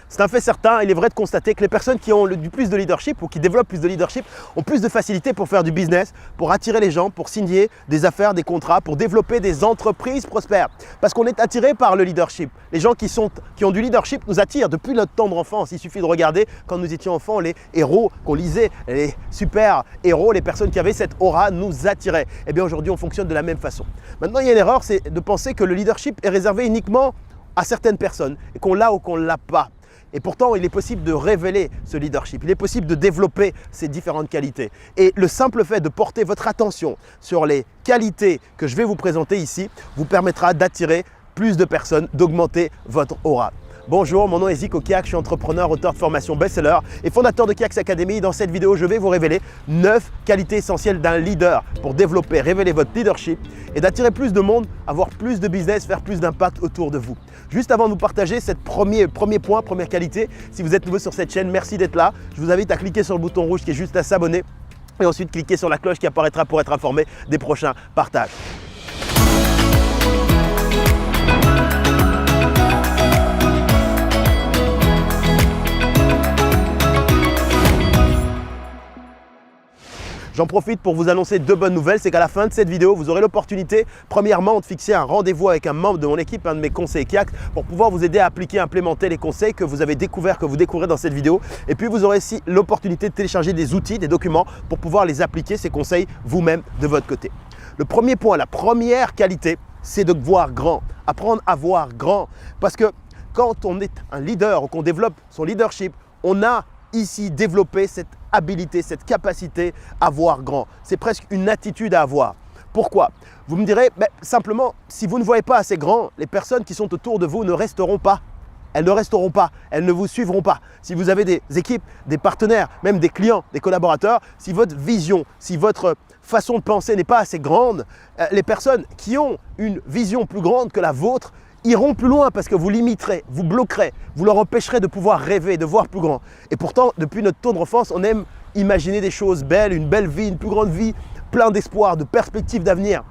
C'est un fait certain, il est vrai de constater que les personnes qui ont du plus de leadership ou qui développent plus de leadership ont plus de facilité pour faire du business, pour attirer les gens, pour signer des affaires, des contrats, pour développer des entreprises prospères. Parce qu'on est attiré par le leadership. Les gens qui ont du leadership nous attirent depuis notre tendre enfance. Il suffit de regarder quand nous étions enfants, les héros qu'on lisait, les super héros, les personnes qui avaient cette aura nous attiraient. Et bien aujourd'hui, on fonctionne de la même façon. Maintenant, il y a une erreur, c'est de penser que le leadership est réservé uniquement à certaines personnes et qu'on l'a ou qu'on ne l'a pas. Et pourtant, il est possible de révéler ce leadership. Il est possible de développer ces différentes qualités. Et le simple fait de porter votre attention sur les qualités que je vais vous présenter ici vous permettra d'attirer plus de personnes, d'augmenter votre aura. Bonjour, mon nom est Zico Kiak, je suis entrepreneur, auteur de formation best-seller et fondateur de Kiaks Academy. Dans cette vidéo, je vais vous révéler 9 qualités essentielles d'un leader pour développer, révéler votre leadership et d'attirer plus de monde, avoir plus de business, faire plus d'impact autour de vous. Juste avant de vous partager cette première qualité, si vous êtes nouveau sur cette chaîne, merci d'être là. Je vous invite à cliquer sur le bouton rouge qui est juste à s'abonner et ensuite cliquer sur la cloche qui apparaîtra pour être informé des prochains partages. J'en profite pour vous annoncer 2 bonnes nouvelles, c'est qu'à la fin de cette vidéo, vous aurez l'opportunité, premièrement, de fixer un rendez-vous avec un membre de mon équipe, un de mes conseillers Kiaks, pour pouvoir vous aider à appliquer, à implémenter les conseils que vous avez découverts, que vous découvrez dans cette vidéo. Et puis, vous aurez aussi l'opportunité de télécharger des outils, des documents, pour pouvoir les appliquer, ces conseils, vous-même, de votre côté. Le premier point, la première qualité, c'est de voir grand, apprendre à voir grand. Parce que quand on est un leader ou qu'on développe son leadership, on a ici développer cette habilité, cette capacité à voir grand. C'est presque une attitude à avoir. Pourquoi? Vous me direz, simplement, si vous ne voyez pas assez grand, les personnes qui sont autour de vous ne resteront pas. Elles ne resteront pas, elles ne vous suivront pas. Si vous avez des équipes, des partenaires, même des clients, des collaborateurs, si votre vision, si votre façon de penser n'est pas assez grande, les personnes qui ont une vision plus grande que la vôtre iront plus loin parce que vous limiterez, vous bloquerez, vous leur empêcherez de pouvoir rêver, de voir plus grand. Et pourtant, depuis notre tendre enfance, on aime imaginer des choses belles, une belle vie, une plus grande vie, plein d'espoir, de perspectives d'avenir.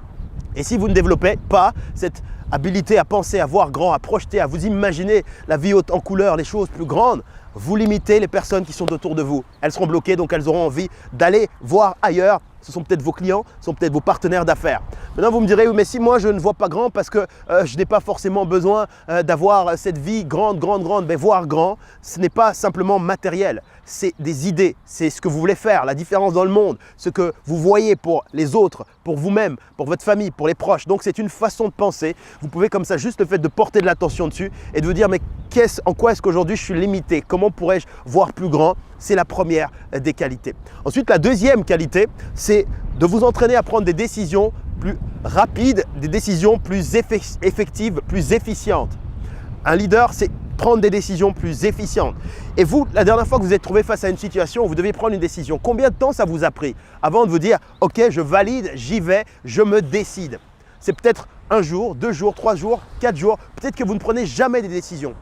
Et si vous ne développez pas cette habilité à penser, à voir grand, à projeter, à vous imaginer la vie haute en couleur, les choses plus grandes, vous limitez les personnes qui sont autour de vous. Elles seront bloquées, donc elles auront envie d'aller voir ailleurs. Ce sont peut-être vos clients, ce sont peut-être vos partenaires d'affaires. Maintenant, vous me direz, oui, mais si moi je ne vois pas grand parce que je n'ai pas forcément besoin d'avoir cette vie grande. Mais voir grand, ce n'est pas simplement matériel. C'est des idées, c'est ce que vous voulez faire, la différence dans le monde, ce que vous voyez pour les autres, pour vous-même, pour votre famille, pour les proches. Donc, c'est une façon de penser. Vous pouvez comme ça, juste le fait de porter de l'attention dessus et de vous dire, mais en quoi est-ce qu'aujourd'hui je suis limité? Comment pourrais-je voir plus grand? C'est la première des qualités. Ensuite, la deuxième qualité, c'est de vous entraîner à prendre des décisions plus rapides, des décisions plus effectives, plus efficientes. Un leader, c'est prendre des décisions plus efficientes. Et vous, la dernière fois que vous vous êtes trouvé face à une situation où vous deviez prendre une décision, combien de temps ça vous a pris avant de vous dire « Ok, je valide, j'y vais, je me décide ». C'est peut-être 1 jour, 2 jours, 3 jours, 4 jours. Peut-être que vous ne prenez jamais des décisions.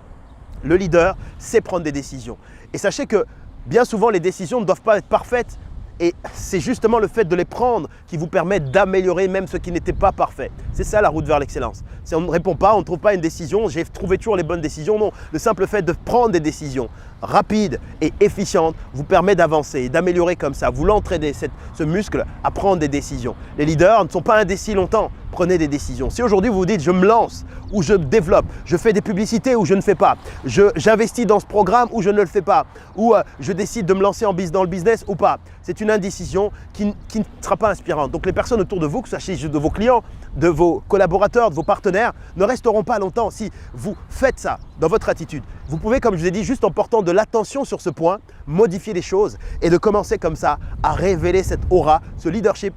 Le leader, c'est prendre des décisions. Et sachez que bien souvent, les décisions ne doivent pas être parfaites. Et c'est justement le fait de les prendre qui vous permet d'améliorer même ce qui n'était pas parfait. C'est ça la route vers l'excellence. Si on ne répond pas, on ne trouve pas une décision, j'ai trouvé toujours les bonnes décisions. Non, le simple fait de prendre des décisions rapides et efficientes vous permet d'avancer et d'améliorer comme ça. Vous l'entraînez, ce muscle, à prendre des décisions. Les leaders ne sont pas indécis longtemps. Prenez des décisions. Si aujourd'hui vous vous dites je me lance ou je développe, je fais des publicités ou je ne fais pas, j'investis dans ce programme ou je ne le fais pas, ou je décide de me lancer dans le business ou pas, c'est une indécision qui ne sera pas inspirante. Donc les personnes autour de vous, que ce soit de vos clients, de vos collaborateurs, de vos partenaires, ne resteront pas longtemps si vous faites ça dans votre attitude. Vous pouvez, comme je vous ai dit, juste en portant de l'attention sur ce point, modifier les choses et de commencer comme ça à révéler cette aura, ce leadership,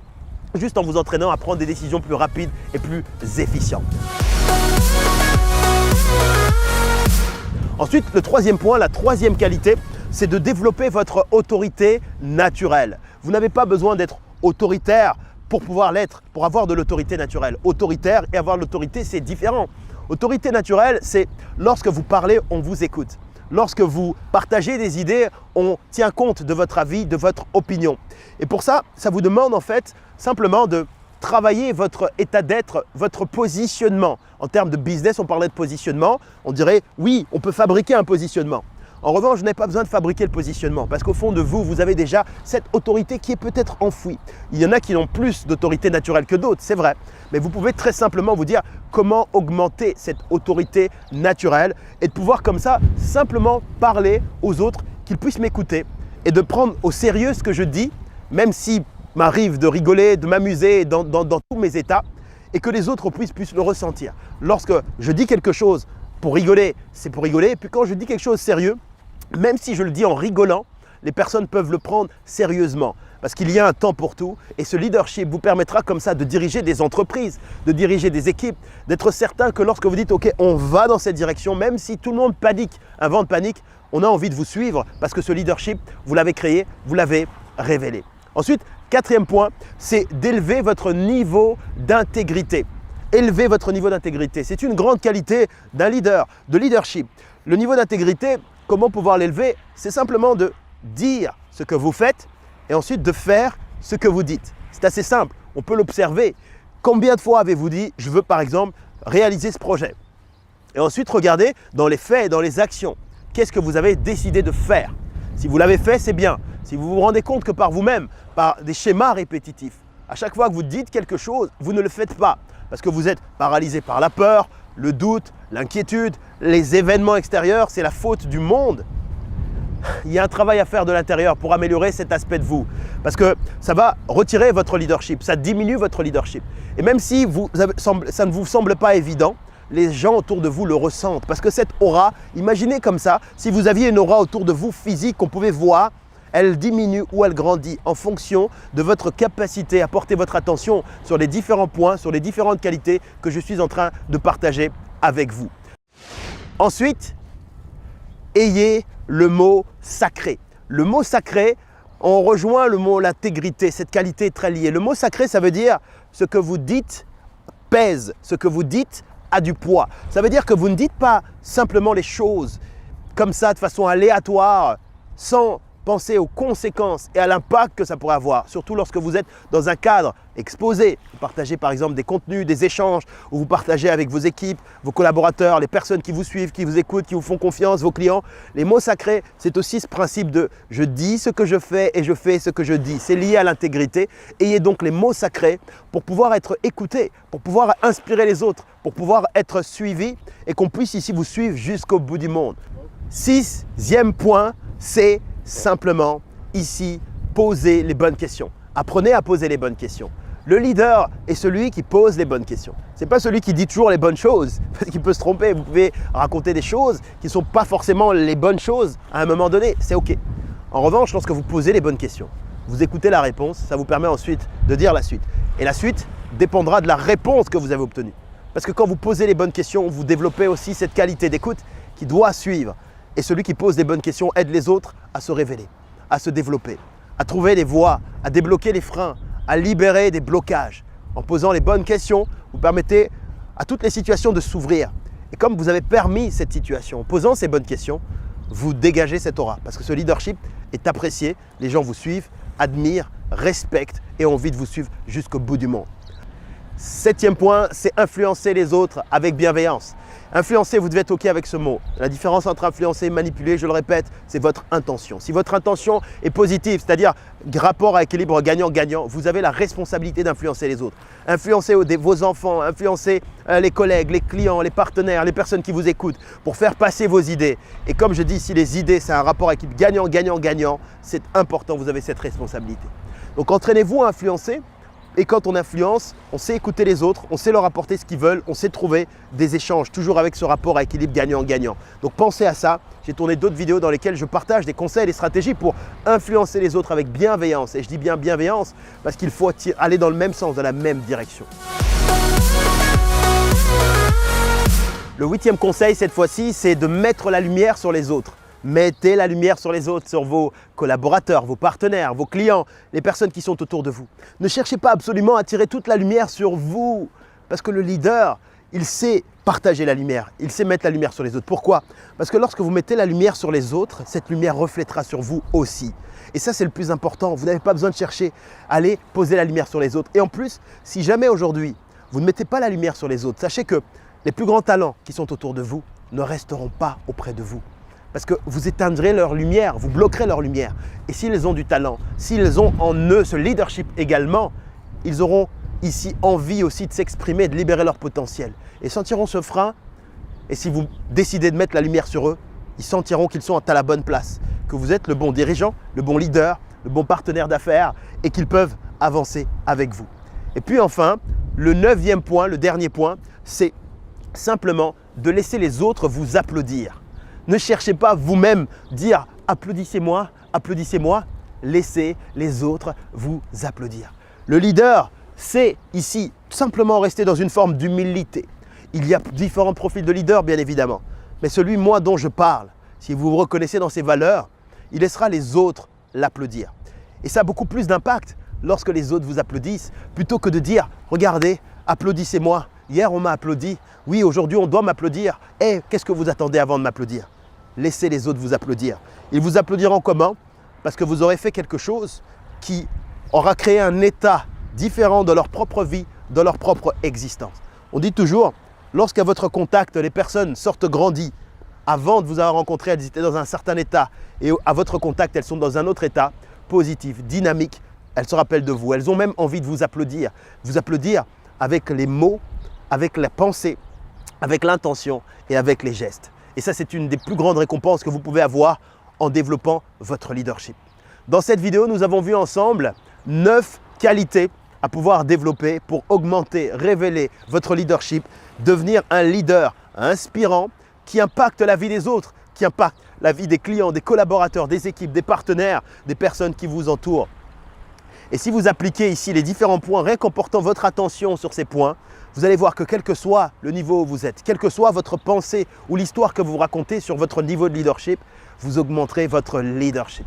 juste en vous entraînant à prendre des décisions plus rapides et plus efficientes. Ensuite, le troisième point, la troisième qualité, c'est de développer votre autorité naturelle. Vous n'avez pas besoin d'être autoritaire pour pouvoir l'être, pour avoir de l'autorité naturelle. Autoritaire et avoir de l'autorité, c'est différent. Autorité naturelle, c'est lorsque vous parlez, on vous écoute. Lorsque vous partagez des idées, on tient compte de votre avis, de votre opinion. Et pour ça, ça vous demande en fait simplement de travailler votre état d'être, votre positionnement. En termes de business, on parlait de positionnement. On dirait, oui, on peut fabriquer un positionnement. En revanche, vous n'avez pas besoin de fabriquer le positionnement parce qu'au fond de vous, vous avez déjà cette autorité qui est peut-être enfouie. Il y en a qui ont plus d'autorité naturelle que d'autres, c'est vrai. Mais vous pouvez très simplement vous dire comment augmenter cette autorité naturelle et de pouvoir comme ça simplement parler aux autres, qu'ils puissent m'écouter et de prendre au sérieux ce que je dis, même s'il m'arrive de rigoler, de m'amuser dans tous mes états et que les autres puissent le ressentir. Lorsque je dis quelque chose pour rigoler, c'est pour rigoler. Et puis quand je dis quelque chose de sérieux, même si je le dis en rigolant, les personnes peuvent le prendre sérieusement parce qu'il y a un temps pour tout et ce leadership vous permettra comme ça de diriger des entreprises, de diriger des équipes, d'être certain que lorsque vous dites « Ok, on va dans cette direction », même si tout le monde panique, un vent de panique, on a envie de vous suivre parce que ce leadership, vous l'avez créé, vous l'avez révélé. Ensuite, quatrième point, c'est d'élever votre niveau d'intégrité. Élever votre niveau d'intégrité, c'est une grande qualité d'un leader, de leadership. Le niveau d'intégrité, comment pouvoir l'élever? C'est simplement de dire ce que vous faites et ensuite de faire ce que vous dites. C'est assez simple, on peut l'observer. Combien de fois avez-vous dit « je veux par exemple réaliser ce projet » et ensuite regardez dans les faits et dans les actions. Qu'est-ce que vous avez décidé de faire? Si vous l'avez fait, c'est bien. Si vous vous rendez compte que par vous-même, par des schémas répétitifs, à chaque fois que vous dites quelque chose, vous ne le faites pas parce que vous êtes paralysé par la peur, le doute, l'inquiétude, les événements extérieurs, c'est la faute du monde. Il y a un travail à faire de l'intérieur pour améliorer cet aspect de vous parce que ça va retirer votre leadership, ça diminue votre leadership. Et même si ça ne vous semble pas évident, les gens autour de vous le ressentent parce que cette aura, imaginez comme ça, si vous aviez une aura autour de vous physique qu'on pouvait voir, elle diminue ou elle grandit en fonction de votre capacité à porter votre attention sur les différents points, sur les différentes qualités que je suis en train de partager avec vous. Ensuite, ayez le mot sacré. Le mot sacré, on rejoint le mot l'intégrité, cette qualité est très liée. Le mot sacré, ça veut dire ce que vous dites pèse, ce que vous dites a du poids. Ça veut dire que vous ne dites pas simplement les choses comme ça de façon aléatoire, sans penser aux conséquences et à l'impact que ça pourrait avoir, surtout lorsque vous êtes dans un cadre exposé. Vous partagez par exemple des contenus, des échanges, où vous partagez avec vos équipes, vos collaborateurs, les personnes qui vous suivent, qui vous écoutent, qui vous font confiance, vos clients. Les mots sacrés, c'est aussi ce principe de « je dis ce que je fais et je fais ce que je dis ». C'est lié à l'intégrité. Ayez donc les mots sacrés pour pouvoir être écoutés, pour pouvoir inspirer les autres, pour pouvoir être suivis et qu'on puisse ici vous suivre jusqu'au bout du monde. Sixième point, c'est simplement ici, posez les bonnes questions. Apprenez à poser les bonnes questions. Le leader est celui qui pose les bonnes questions. Ce n'est pas celui qui dit toujours les bonnes choses, parce qu'il peut se tromper. Vous pouvez raconter des choses qui ne sont pas forcément les bonnes choses à un moment donné, c'est OK. En revanche, lorsque vous posez les bonnes questions, vous écoutez la réponse, ça vous permet ensuite de dire la suite. Et la suite dépendra de la réponse que vous avez obtenue. Parce que quand vous posez les bonnes questions, vous développez aussi cette qualité d'écoute qui doit suivre. Et celui qui pose des bonnes questions aide les autres à se révéler, à se développer, à trouver des voies, à débloquer les freins, à libérer des blocages. En posant les bonnes questions, vous permettez à toutes les situations de s'ouvrir. Et comme vous avez permis cette situation, en posant ces bonnes questions, vous dégagez cette aura. Parce que ce leadership est apprécié, les gens vous suivent, admirent, respectent et ont envie de vous suivre jusqu'au bout du monde. Septième point, c'est influencer les autres avec bienveillance. Influencer, vous devez être OK avec ce mot. La différence entre influencer et manipuler, je le répète, c'est votre intention. Si votre intention est positive, c'est-à-dire rapport à équilibre gagnant-gagnant, vous avez la responsabilité d'influencer les autres. Influencer vos enfants, influencer les collègues, les clients, les partenaires, les personnes qui vous écoutent pour faire passer vos idées. Et comme je dis ici, les idées, c'est un rapport à équilibre gagnant-gagnant-gagnant. C'est important, vous avez cette responsabilité. Donc entraînez-vous à influencer. Et quand on influence, on sait écouter les autres, on sait leur apporter ce qu'ils veulent, on sait trouver des échanges, toujours avec ce rapport à équilibre gagnant-gagnant. Donc pensez à ça. J'ai tourné d'autres vidéos dans lesquelles je partage des conseils et des stratégies pour influencer les autres avec bienveillance. Et je dis bien bienveillance parce qu'il faut aller dans le même sens, dans la même direction. Le huitième conseil, cette fois-ci, c'est de mettre la lumière sur les autres. Mettez la lumière sur les autres, sur vos collaborateurs, vos partenaires, vos clients, les personnes qui sont autour de vous. Ne cherchez pas absolument à tirer toute la lumière sur vous parce que le leader, il sait partager la lumière, il sait mettre la lumière sur les autres. Pourquoi? Parce que lorsque vous mettez la lumière sur les autres, cette lumière reflètera sur vous aussi. Et ça, c'est le plus important. Vous n'avez pas besoin de chercher à aller poser la lumière sur les autres. Et en plus, si jamais aujourd'hui, vous ne mettez pas la lumière sur les autres, sachez que les plus grands talents qui sont autour de vous ne resteront pas auprès de vous. Parce que vous éteindrez leur lumière, vous bloquerez leur lumière. Et s'ils ont du talent, s'ils ont en eux ce leadership également, ils auront ici envie aussi de s'exprimer, de libérer leur potentiel. Et sentiront ce frein. Et si vous décidez de mettre la lumière sur eux, ils sentiront qu'ils sont à la bonne place, que vous êtes le bon dirigeant, le bon leader, le bon partenaire d'affaires et qu'ils peuvent avancer avec vous. Et puis enfin, le 9e point, le dernier point, c'est simplement de laisser les autres vous applaudir. Ne cherchez pas vous-même dire « applaudissez-moi, applaudissez-moi ». Laissez les autres vous applaudir. Le leader, c'est ici simplement rester dans une forme d'humilité. Il y a différents profils de leaders, bien évidemment. Mais celui, moi, dont je parle, si vous vous reconnaissez dans ses valeurs, il laissera les autres l'applaudir. Et ça a beaucoup plus d'impact lorsque les autres vous applaudissent, plutôt que de dire « regardez, applaudissez-moi, hier on m'a applaudi, oui, aujourd'hui on doit m'applaudir, et qu'est-ce que vous attendez avant de m'applaudir ?» Laissez les autres vous applaudir. Ils vous applaudiront comment? Parce que vous aurez fait quelque chose qui aura créé un état différent de leur propre vie, de leur propre existence. On dit toujours, lorsqu'à votre contact, les personnes sortent grandies, avant de vous avoir rencontré, elles étaient dans un certain état et à votre contact, elles sont dans un autre état, positif, dynamique, elles se rappellent de vous. Elles ont même envie de vous applaudir avec les mots, avec la pensée, avec l'intention et avec les gestes. Et ça, c'est une des plus grandes récompenses que vous pouvez avoir en développant votre leadership. Dans cette vidéo, nous avons vu ensemble 9 qualités à pouvoir développer pour augmenter, révéler votre leadership, devenir un leader inspirant qui impacte la vie des autres, qui impacte la vie des clients, des collaborateurs, des équipes, des partenaires, des personnes qui vous entourent. Et si vous appliquez ici les différents points, rien qu'en portant votre attention sur ces points, vous allez voir que quel que soit le niveau où vous êtes, quelle que soit votre pensée ou l'histoire que vous racontez sur votre niveau de leadership, vous augmenterez votre leadership.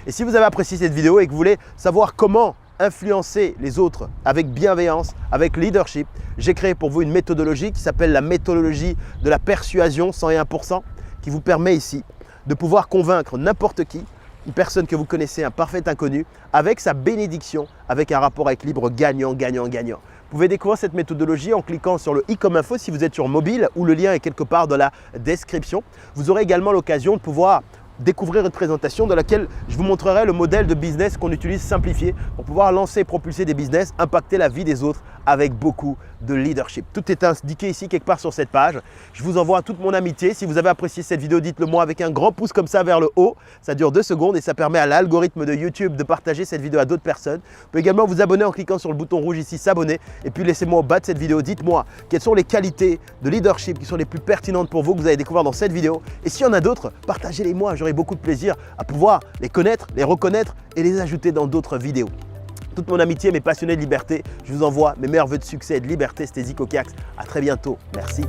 Et si vous avez apprécié cette vidéo et que vous voulez savoir comment influencer les autres avec bienveillance, avec leadership, j'ai créé pour vous une méthodologie qui s'appelle la méthodologie de la persuasion 101%, qui vous permet ici de pouvoir convaincre n'importe qui, une personne que vous connaissez, un parfait inconnu, avec sa bénédiction, avec un rapport à équilibre gagnant, gagnant, gagnant. Vous pouvez découvrir cette méthodologie en cliquant sur le i comme info si vous êtes sur mobile ou le lien est quelque part dans la description. Vous aurez également l'occasion de pouvoir découvrir une présentation dans laquelle je vous montrerai le modèle de business qu'on utilise simplifié pour pouvoir lancer et propulser des business, impacter la vie des autres avec beaucoup de leadership. Tout est indiqué ici quelque part sur cette page. Je vous envoie toute mon amitié. Si vous avez apprécié cette vidéo, dites-le moi avec un grand pouce comme ça vers le haut. Ça dure 2 secondes et ça permet à l'algorithme de YouTube de partager cette vidéo à d'autres personnes. Vous pouvez également vous abonner en cliquant sur le bouton rouge ici, s'abonner. Et puis laissez-moi au bas de cette vidéo, dites-moi quelles sont les qualités de leadership qui sont les plus pertinentes pour vous que vous allez découvrir dans cette vidéo. Et s'il y en a d'autres, partagez-les moi. J'aurai beaucoup de plaisir à pouvoir les connaître, les reconnaître et les ajouter dans d'autres vidéos. Toute mon amitié, mes passionnés de liberté, je vous envoie mes meilleurs vœux de succès et de liberté. C'était Zico Kiax. À très bientôt. Merci.